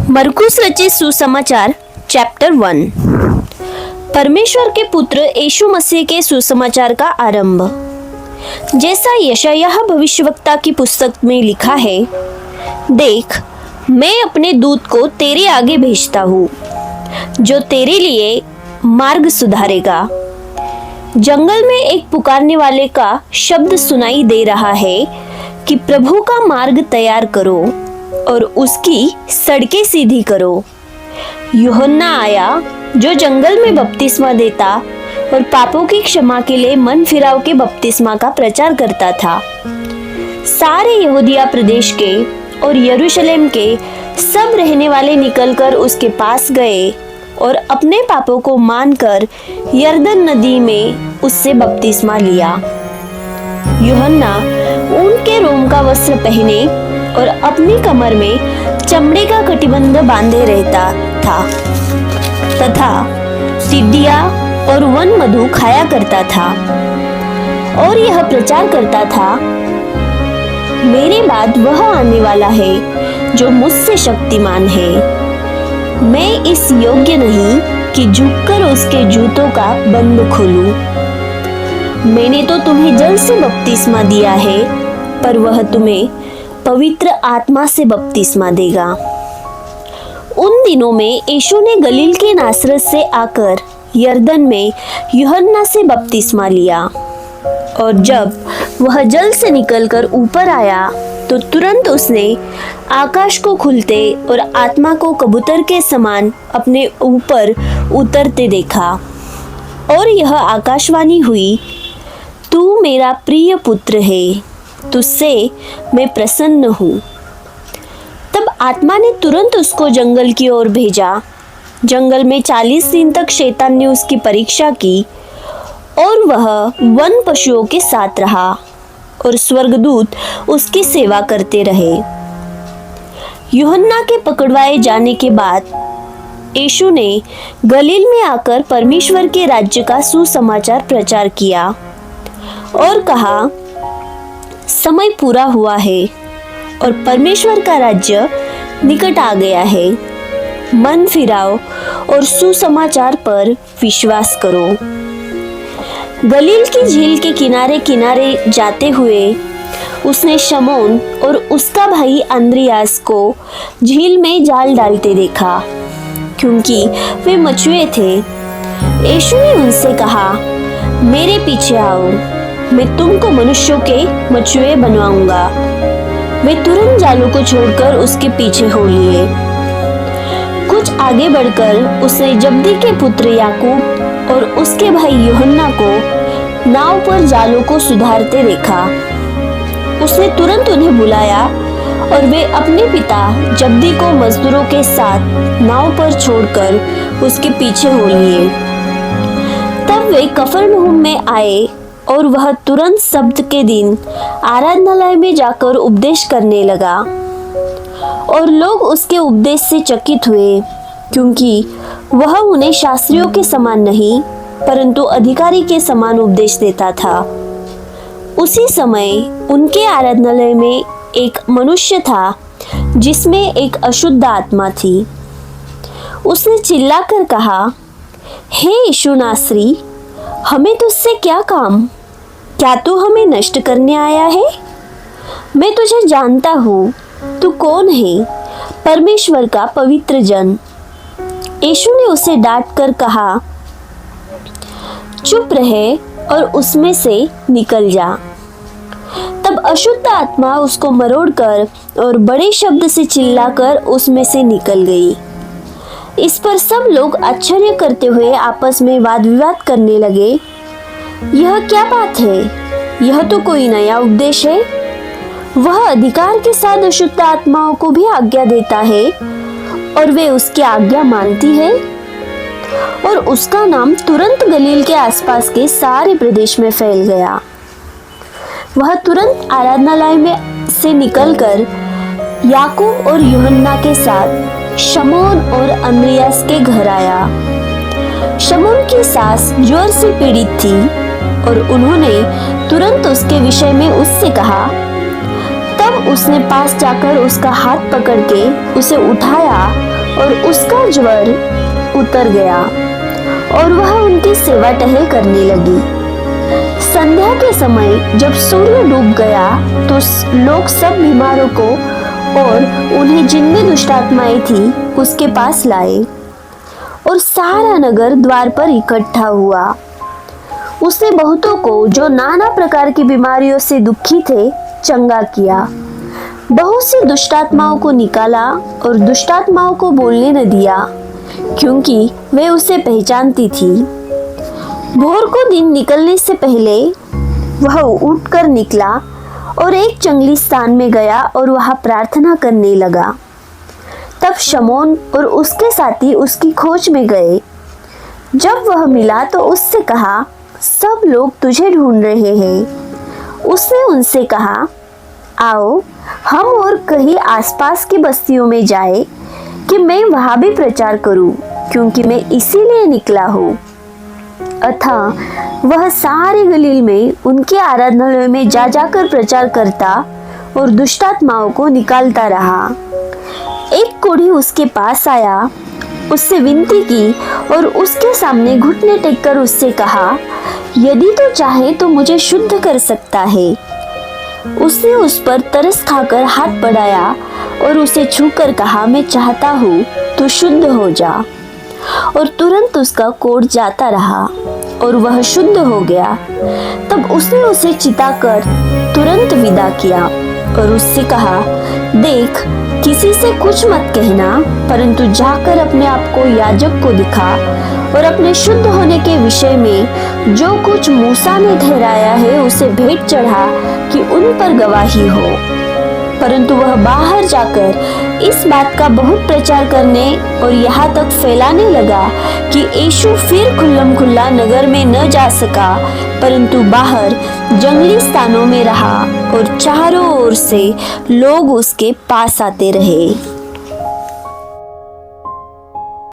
मरकुस रचित सुसमाचार चैप्टर 1। परमेश्वर के पुत्र यीशु मसीह के सुसमाचार का आरंभ। जैसा यशायाह भविष्यवक्ता की पुस्तक में लिखा है, देख मैं अपने दूत को तेरे आगे भेजता हूँ, जो तेरे लिए मार्ग सुधारेगा। जंगल में एक पुकारने वाले का शब्द सुनाई दे रहा है कि प्रभु का मार्ग तैयार करो और उसकी सड़कें सीधी करो। यूहन्ना आया जो जंगल में बपतिस्मा देता और पापों की क्षमा के लिए मन फिराव के बपतिस्मा का प्रचार करता था। सारे यहूदिया प्रदेश के और यरूशलेम के सब रहने वाले निकलकर उसके पास गए और अपने पापों को मानकर यरदन नदी में उससे बपतिस्मा लिया। यूहन्ना ऊन के रोम का वस्त्र पहने और अपनी कमर में चमड़े का कटिबंध बांधे रहता था तथा टिड्डियां और वन मधु खाया करता था और यह प्रचार करता था, मेरे बाद वह आने वाला है जो मुझसे शक्तिमान है। मैं इस योग्य नहीं कि झुककर उसके जूतों का बंद खोलूं। मैंने तो तुम्हें जल से बपतिस्मा दिया है, पर वह तुम्हें पवित्र आत्मा से बपतिस्मा देगा। उन दिनों में यीशु ने गलील के नासरत से आकर यरदन में यूहन्ना से बपतिस्मा लिया, और जब वह जल से निकलकर ऊपर आया तो तुरंत उसने आकाश को खुलते और आत्मा को कबूतर के समान अपने ऊपर उतरते देखा, और यह आकाशवाणी हुई, तू मेरा प्रिय पुत्र है, तुझसे मैं प्रसन्न हूँ। तब आत्मा ने तुरंत उसको जंगल की ओर भेजा। जंगल में 40 दिन तक शैतान ने उसकी परीक्षा की और वह वन पशुओं के साथ रहा और स्वर्गदूत उसकी सेवा करते रहे। यूहन्ना के पकड़वाए जाने के बाद यीशु ने गलील में आकर परमेश्वर के राज्य का सुसमाचार प्रचार किया और कहा, समय पूरा हुआ है और परमेश्वर का राज्य निकट आ गया है। मन फिराओ और सुसमाचार पर विश्वास करो। गलील की झील के किनारे किनारे जाते हुए उसने शमौन और उसका भाई अंद्रियास को झील में जाल डालते देखा, क्योंकि वे मछुए थे। यीशु ने उनसे कहा, मेरे पीछे आओ, मैं तुमको मनुष्यों के मछुए बनवाऊंगा। वे तुरंत जालों को छोड़कर उसके पीछे हो लिए। कुछ आगे बढ़कर उसने जब्दी के पुत्र याकूब और उसके भाई यूहन्ना को नाव पर जालों को सुधारते देखा। उसने तुरंत उन्हें बुलाया और वे अपने पिता जब्दी को मजदूरों के साथ नाव पर छोड़कर उसके पीछे हो लिए। तब वे कफरनहूम में आए और वह तुरंत सब्त के दिन आराधनालय में जाकर उपदेश करने लगा, और लोग उसके उपदेश से चकित हुए, क्योंकि वह उन्हें शास्त्रियों के समान नहीं परंतु अधिकारी के समान उपदेश देता था। उसी समय उनके आराधनालय में एक मनुष्य था जिसमें एक अशुद्ध आत्मा थी। उसने चिल्लाकर कहा, हे यीशु नासरी, हमें तुझसे क्या काम? क्या तू हमें नष्ट करने आया है? मैं तुझे जानता हूँ, तू कौन है, परमेश्वर का पवित्र जन। यीशु ने उसे डांट कर कहा, चुप रहे और उसमें से निकल जा। तब अशुद्ध आत्मा उसको मरोड़कर और बड़े शब्द से चिल्लाकर उसमें से निकल गई। इस पर सब लोग आश्चर्य करते हुए आपस में वाद विवाद करने लगे, यह क्या बात है? यह तो कोई नया उपदेश है। वह अधिकार के साथ अशुद्ध आत्माओं को भी आज्ञा देता है और वे उसकी आज्ञा मानती है। और उसका नाम तुरंत गलील के आसपास के सारे प्रदेश में फैल गया। वह तुरंत आराधनालय में से निकलकर याकूब और यूहन्ना के साथ शमौन और अंद्रियास के घर आया। शमौन की सास ज्वर से पीड़ित थी और उन्होंने तुरंत उसके विषय में उससे कहा। तब उसने पास जाकर उसका हाथ पकड़ के उसे उठाया और उसका ज्वर उतर गया और वह उनकी सेवा टहल करने लगी। संध्या के समय जब सूर्य डूब गया तो लोग सब बीमारों को और उन्हें जिनमें दुष्ट आत्माएं थी उसके पास लाए और सारा नगर द्वार पर इकट्ठा हुआ। उसने बहुतों को जो नाना प्रकार की बीमारियों से दुखी थे चंगा किया, बहुत सी दुष्ट आत्माओं को निकाला और दुष्ट आत्माओं को बोलने न दिया, क्योंकि वे उसे पहचानती थी। भोर को दिन निकलने से पहले वह उठकर निकला और एक जंगली स्थान में गया और वहां प्रार्थना करने लगा। तब शमौन और उसके साथी उसकी खोज में गए। जब वह मिला तो उससे कहा, सब लोग तुझे ढूंढ रहे हैं। उसने उनसे कहा, आओ हम और कहीं आसपास की बस्तियों में जाए कि मैं वहां भी प्रचार करूं, क्योंकि मैं इसीलिए निकला हूँ। अतः वह सारे गलील में उनके आराधनालयों में जा जाकर प्रचार करता और दुष्ट आत्माओं को निकालता रहा। एक कोढ़ी उसके पास आया, उससे विनती की और उसके सामने घुटने टेककर उससे कहा, यदि तू चाहे तो मुझे शुद्ध कर सकता है। उसने उस पर तरस खाकर हाथ बढ़ाया और उसे छूकर कहा, मैं चाहता हूँ तू शुद्ध हो जा। और तुरंत उसका कोढ़ जाता रहा और वह शुद्ध हो गया। तब उसने उसे चिताकर तुरंत विदा किया और उससे कहा, देख, किसी से कुछ मत कहना, परंतु जाकर अपने आप को याजक को दिखा और अपने शुद्ध होने के विषय में जो कुछ मूसा ने ठहराया है उसे भेंट चढ़ा कि उन पर गवाही हो। परंतु वह बाहर जाकर इस बात का बहुत प्रचार करने और यहाँ तक फैलाने लगा कि यीशु फिर खुल्लम खुल्ला नगर में न जा सका, परंतु बाहर जंगली स्थानों में रहा और चारों ओर से लोग उसके पास आते रहे।